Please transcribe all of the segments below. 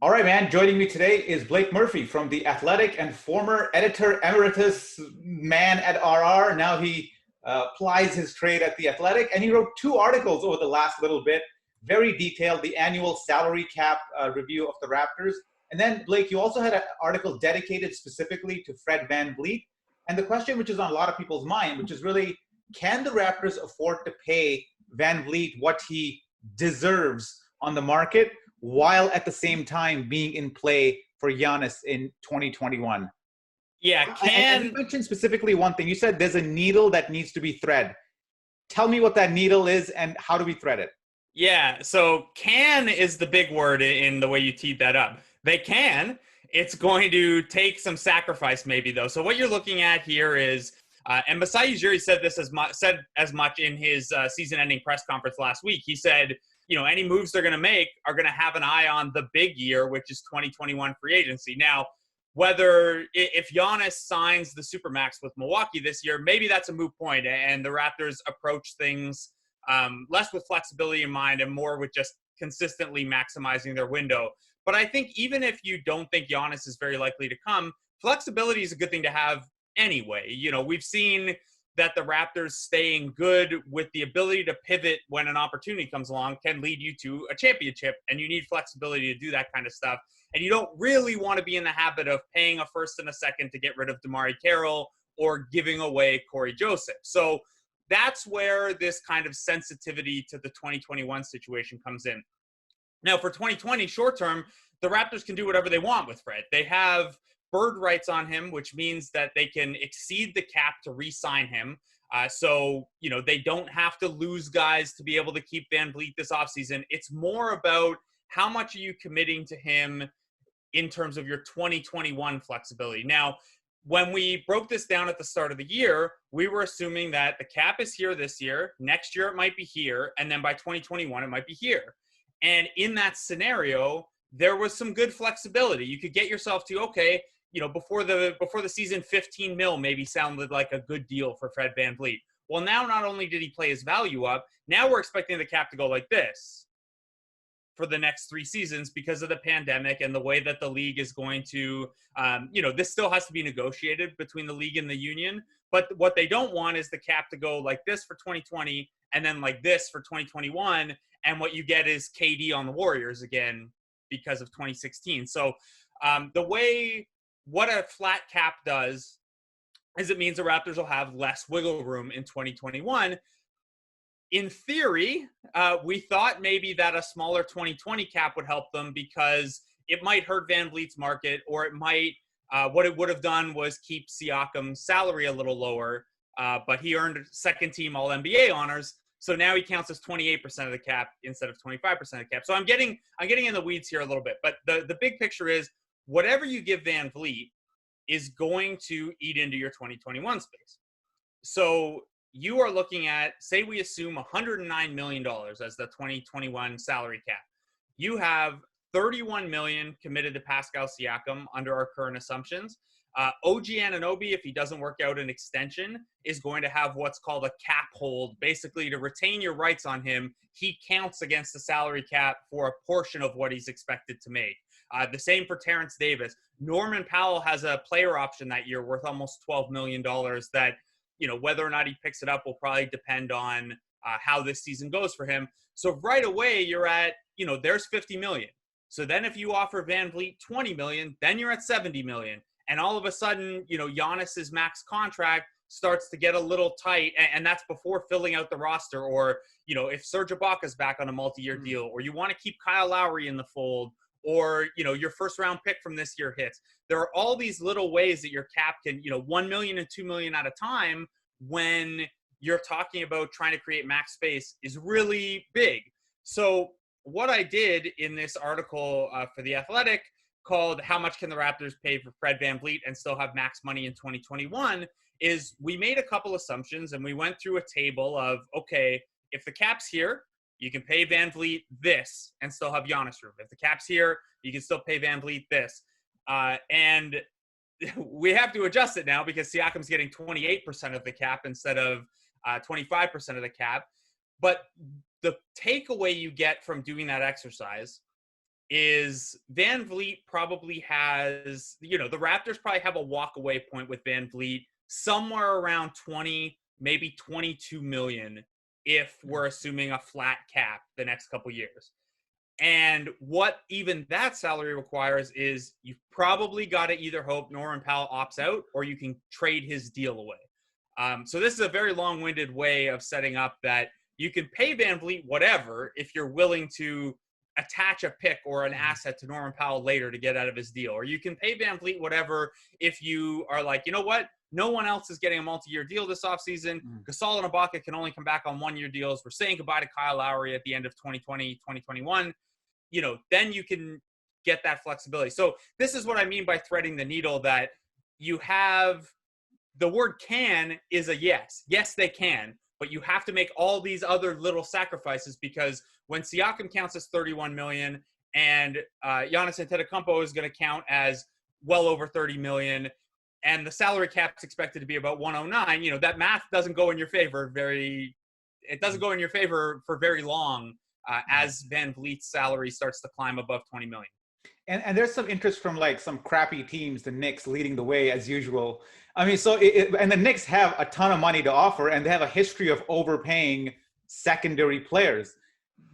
All right, man. Joining me today is Blake Murphy from The Athletic and former editor emeritus man at RR. Now he plies his trade at The Athletic, and he wrote two articles over the last little bit, very detailed, the annual salary cap review of the Raptors. And then, Blake, you also had an article dedicated specifically to Fred VanVleet. And the question, which is on a lot of people's mind, which is really, can the Raptors afford to pay VanVleet what he deserves on the market, while at the same time being in play for Giannis in 2021? Yeah, And you mentioned specifically one thing. You said there's a needle that needs to be thread. Tell me what that needle is and how do we thread it? yeah. So can is the big word in the way you teed that up. They can. It's going to take some sacrifice, maybe though. So what you're looking at here is, and Masai Ujiri said as much in his season-ending press conference last week. He said, any moves they're going to make are going to have an eye on the big year, which is 2021 free agency. Now, whether if Giannis signs the Supermax with Milwaukee this year, maybe that's a moot point, and the Raptors approach things less with flexibility in mind and more with just consistently maximizing their window. But I think even if you don't think Giannis is very likely to come, flexibility is a good thing to have anyway. We've seen that the Raptors staying good with the ability to pivot when an opportunity comes along can lead you to a championship, and you need flexibility to do that kind of stuff. And you don't really want to be in the habit of paying a first and a second to get rid of DeMarre Carroll or giving away Corey Joseph. So that's where this kind of sensitivity to the 2021 situation comes in. Now, for 2020, short term, the Raptors can do whatever they want with Fred. They have bird rights on him, which means that they can exceed the cap to re-sign him. So they don't have to lose guys to be able to keep VanVleet this offseason. It's more about how much are you committing to him in terms of your 2021 flexibility. Now, when we broke this down at the start of the year, we were assuming that the cap is here this year, next year it might be here, and then by 2021 it might be here. And in that scenario, there was some good flexibility. You could get yourself to, okay, before the season, 15 mil maybe sounded like a good deal for Fred VanVleet. Well, now not only did he play his value up, now we're expecting the cap to go like this for the next 3 seasons because of the pandemic and the way that the league is going to, this still has to be negotiated between the league and the union. But what they don't want is the cap to go like this for 2020 and then like this for 2021. And what you get is KD on the Warriors again because of 2016. So what a flat cap does is it means the Raptors will have less wiggle room in 2021. In theory, we thought maybe that a smaller 2020 cap would help them because it might hurt VanVleet's market, or it might, what it would have done was keep Siakam's salary a little lower, but he earned second team All-NBA honors. So now he counts as 28% of the cap instead of 25% of the cap. So I'm getting in the weeds here a little bit, but the big picture is whatever you give VanVleet is going to eat into your 2021 space. So you are looking at, say we assume $109 million as the 2021 salary cap. You have $31 million committed to Pascal Siakam under our current assumptions. OG Anunoby, if he doesn't work out an extension, is going to have what's called a cap hold. Basically, to retain your rights on him, he counts against the salary cap for a portion of what he's expected to make. The same for Terrence Davis. Norman Powell has a player option that year worth almost $12 million that, whether or not he picks it up will probably depend on how this season goes for him. So right away, you're at, there's $50 million. So then if you offer VanVleet $20 million, then you're at $70 million. And all of a sudden, Giannis's max contract starts to get a little tight, and that's before filling out the roster. Or, if Serge Ibaka's back on a multi-year deal, or you want to keep Kyle Lowry in the fold, or, your first round pick from this year hits. There are all these little ways that your cap can, $1 million and $2 million at a time when you're talking about trying to create max space is really big. So what I did in this article for The Athletic called How Much Can the Raptors Pay for Fred VanVleet and Still Have Max Money in 2021 is we made a couple assumptions and we went through a table of, okay, if the cap's here, you can pay VanVleet this and still have Giannis room. If the cap's here, you can still pay VanVleet this. And we have to adjust it now because Siakam's getting 28% of the cap instead of 25% of the cap. But the takeaway you get from doing that exercise is VanVleet probably has, the Raptors probably have a walk away point with VanVleet somewhere around 20, maybe 22 million if we're assuming a flat cap the next couple years. And what even that salary requires is you've probably got to either hope Norman Powell opts out or you can trade his deal away. So this is a very long-winded way of setting up that you can pay VanVleet whatever if you're willing to attach a pick or an asset to Norman Powell later to get out of his deal. Or you can pay VanVleet whatever if you are like, you know what? No one else is getting a multi-year deal this offseason. Gasol and Ibaka can only come back on one-year deals. We're saying goodbye to Kyle Lowry at the end of 2020, 2021. Then you can get that flexibility. So this is what I mean by threading the needle, that you have the word can is a yes. Yes, they can. But you have to make all these other little sacrifices, because when Siakam counts as 31 million and Giannis Antetokounmpo is going to count as well over 30 million, and the salary cap is expected to be about 109, that math doesn't go in your favor for very long as VanVleet's salary starts to climb above 20 million. And there's some interest from like some crappy teams, the Knicks leading the way as usual. I mean, and the Knicks have a ton of money to offer, and they have a history of overpaying secondary players.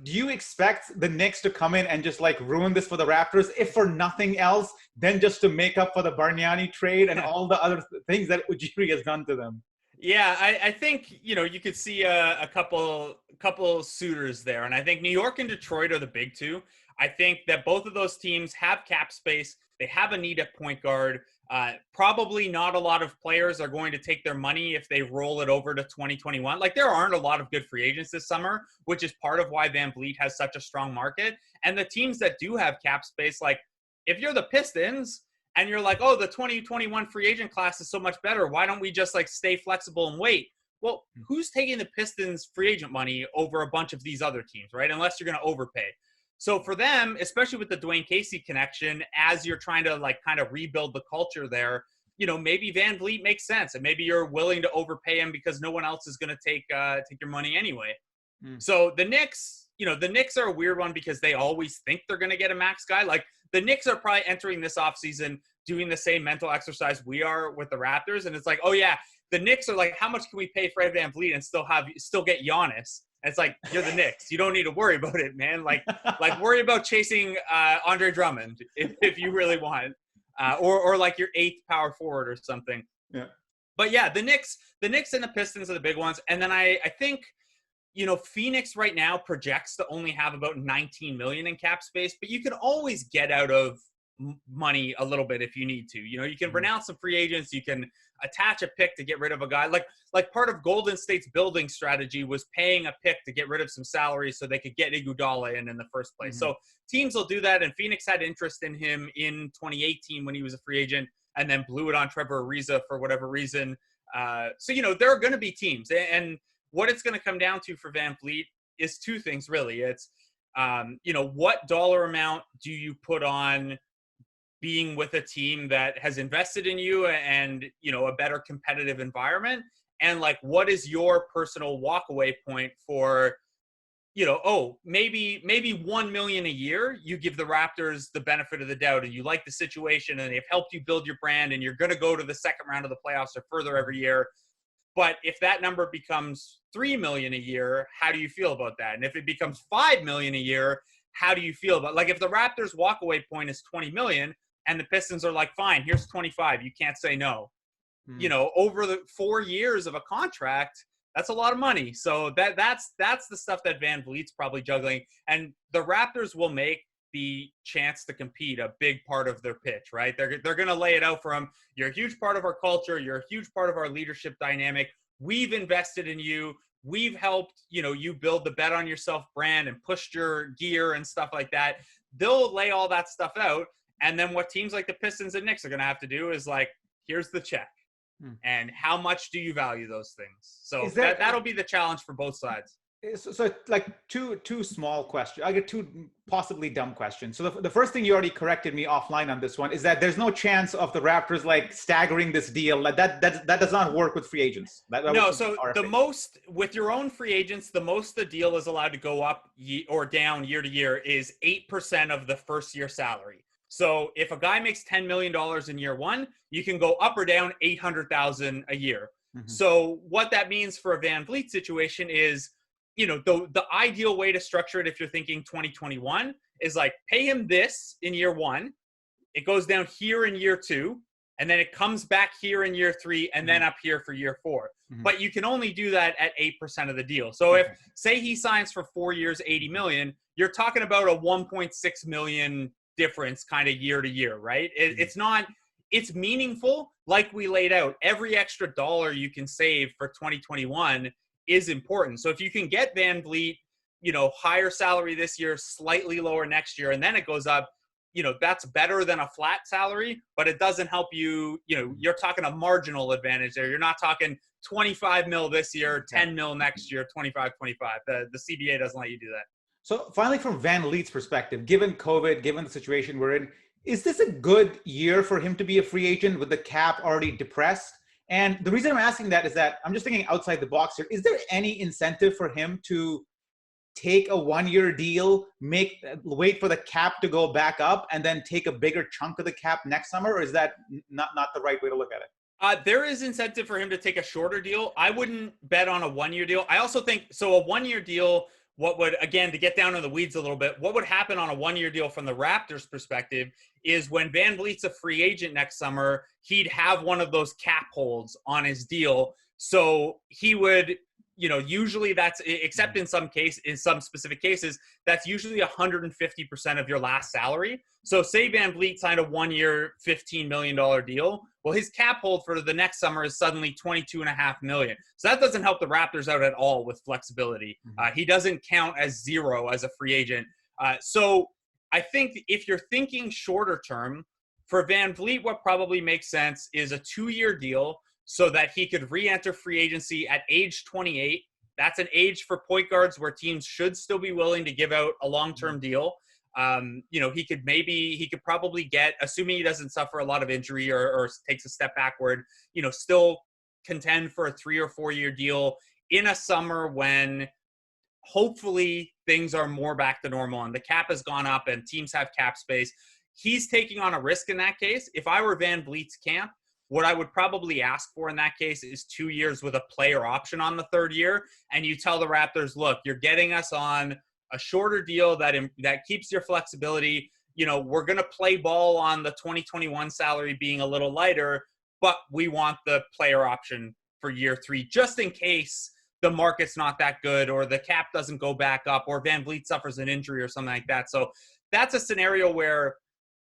Do you expect the Knicks to come in and just like ruin this for the Raptors, if for nothing else, than just to make up for the Bargnani trade and all the other things that Ujiri has done to them? Yeah, I think, you could see a couple suitors there. And I think New York and Detroit are the big two. I think that both of those teams have cap space. They have a need at point guard. Probably not a lot of players are going to take their money if they roll it over to 2021. Like, there aren't a lot of good free agents this summer, which is part of why VanVleet has such a strong market. And the teams that do have cap space, like if you're the Pistons and you're like, oh, the 2021 free agent class is so much better, why don't we just like stay flexible and wait? Well, who's taking the Pistons free agent money over a bunch of these other teams, right? Unless you're going to overpay. So for them, especially with the Dwayne Casey connection, as you're trying to like kind of rebuild the culture there, maybe VanVleet makes sense, and maybe you're willing to overpay him because no one else is going to take your money anyway. So the Knicks, the Knicks are a weird one because they always think they're going to get a max guy. Like the Knicks are probably entering this offseason doing the same mental exercise we are with the Raptors, and it's like, oh yeah, the Knicks are like, how much can we pay Fred VanVleet and still get Giannis? And it's like, you're the Knicks. You don't need to worry about it, man. Like worry about chasing Andre Drummond if you really want, or like your 8th power forward or something. Yeah. But yeah, the Knicks and the Pistons are the big ones. And then I think, Phoenix right now projects to only have about 19 million in cap space, but you can always get out of money a little bit if you need to. You can renounce some free agents. You can attach a pick to get rid of a guy. Like part of Golden State's building strategy was paying a pick to get rid of some salary so they could get Iguodala in the first place. So teams will do that, and Phoenix had interest in him in 2018 when he was a free agent, and then blew it on Trevor Ariza for whatever reason. So there are going to be teams, and what it's going to come down to for VanVleet is two things really. It's what dollar amount do you put on being with a team that has invested in you and, a better competitive environment? And like, what is your personal walkaway point for, maybe 1 million a year, you give the Raptors the benefit of the doubt and you like the situation and they've helped you build your brand and you're going to go to the second round of the playoffs or further every year. But if that number becomes 3 million a year, how do you feel about that? And if it becomes 5 million a year, how do you feel about, like, if the Raptors walkaway point is 20 million, and the Pistons are like, fine, here's 25. You can't say no. Over the 4 years of a contract, that's a lot of money. So that's the stuff that VanVleet's probably juggling. And the Raptors will make the chance to compete a big part of their pitch, right? They're going to lay it out for him. You're a huge part of our culture. You're a huge part of our leadership dynamic. We've invested in you. We've helped, you build the Bet on Yourself brand and pushed your gear and stuff like that. They'll lay all that stuff out. And then what teams like the Pistons and Knicks are going to have to do is like, here's the check. And how much do you value those things? So that'll be the challenge for both sides. So like two small questions. I get two possibly dumb questions. So the first thing, you already corrected me offline on this one, is that there's no chance of the Raptors like staggering this deal. Like that does not work with free agents. That No, was so the RFA. most with your own free agents, the most the deal is allowed to go up or down year to year is 8% of the first year salary. So if a guy makes $10 million in year one, you can go up or down 800,000 a year. Mm-hmm. So what that means for a VanVleet situation is, the ideal way to structure it, if you're thinking 2021, is like pay him this in year one. It goes down here in year two, and then it comes back here in year three, and then up here for year four. Mm-hmm. But you can only do that at 8% of the deal. So if, say, he signs for 4 years, $80 million, you're talking about a $1.6 million difference kind of year to year, right? It's meaningful, like we laid out. Every extra dollar you can save for 2021 is important. So if you can get VanVleet, higher salary this year, slightly lower next year, and then it goes up, that's better than a flat salary, but it doesn't help you. You're talking a marginal advantage there. You're not talking 25 mil this year, 10 mil next year, 25. The CBA doesn't let you do that. So finally, from VanVleet's perspective, given COVID, given the situation we're in, is this a good year for him to be a free agent with the cap already depressed? And the reason I'm asking that is that I'm just thinking outside the box here. Is there any incentive for him to take a 1-year deal, wait for the cap to go back up, and then take a bigger chunk of the cap next summer? Or is that not the right way to look at it? There is incentive for him to take a shorter deal. I wouldn't bet on a 1-year deal. I also think, so a 1-year deal, again, to get down in the weeds a little bit, what would happen on a 1-year deal from the Raptors perspective is when VanVleet's a free agent next summer, he'd have one of those cap holds on his deal. So he would, usually that's, except in some specific cases, that's usually 150% of your last salary. So say VanVleet signed a 1-year, $15 million deal. Well, his cap hold for the next summer is suddenly $22.5 million. So that doesn't help the Raptors out at all with flexibility. He doesn't count as zero as a free agent. So I think if you're thinking shorter term, for VanVleet, what probably makes sense is a 2-year deal so that he could re-enter free agency at age 28. That's an age for point guards where teams should still be willing to give out a long-term deal. He could probably get, assuming he doesn't suffer a lot of injury or takes a step backward, still contend for a 3 or 4 year deal in a summer when hopefully things are more back to normal and the cap has gone up and teams have cap space. He's taking on a risk in that case. If I were VanVleet's camp, what I would probably ask for in that case is 2 years with a player option on the 3rd year. And you tell the Raptors, look, you're getting us on a shorter deal that keeps your flexibility. We're going to play ball on the 2021 salary being a little lighter, but we want the player option for year 3, just in case the market's not that good or the cap doesn't go back up or VanVleet suffers an injury or something like that. So that's a scenario where,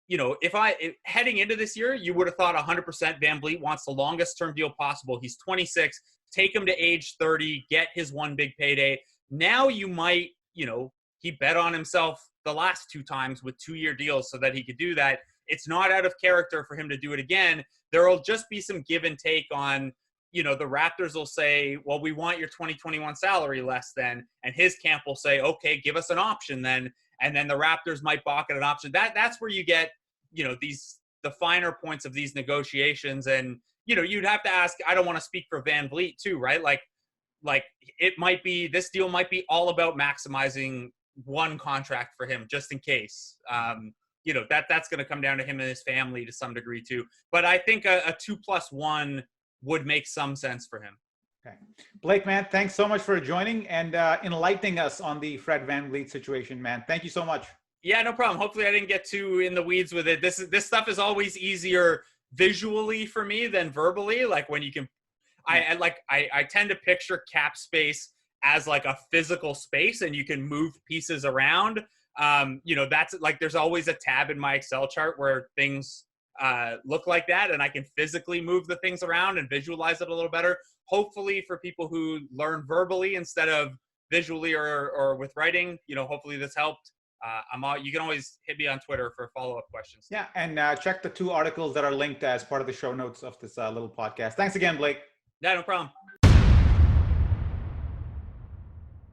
if heading into this year, you would have thought 100% VanVleet wants the longest term deal possible. He's 26, take him to age 30, get his one big payday. Now you might, he bet on himself the last 2 times with 2-year deals so that he could do that. It's not out of character for him to do it again. There will just be some give and take on, the Raptors will say, well, we want your 2021 salary less than, and his camp will say, okay, give us an option then. And then the Raptors might balk at an option. That's where you get, the finer points of these negotiations. And, you'd have to ask, I don't want to speak for VanVleet too, right? Like it might be, this deal might be all about maximizing one contract for him just in case. That's going to come down to him and his family to some degree too. But I think a 2+1 would make some sense for him. Okay. Blake, man, thanks so much for joining and enlightening us on the Fred VanVleet situation, man. Thank you so much. Yeah, no problem. Hopefully I didn't get too in the weeds with it. This stuff is always easier visually for me than verbally. Like when you can, I tend to picture cap space as like a physical space and you can move pieces around. That's like, there's always a tab in my Excel chart where things look like that and I can physically move the things around and visualize it a little better. Hopefully for people who learn verbally instead of visually or with writing, hopefully this helped. You can always hit me on Twitter for follow-up questions. Yeah, and check the 2 articles that are linked as part of the show notes of this little podcast. Thanks again, Blake. Yeah, no problem.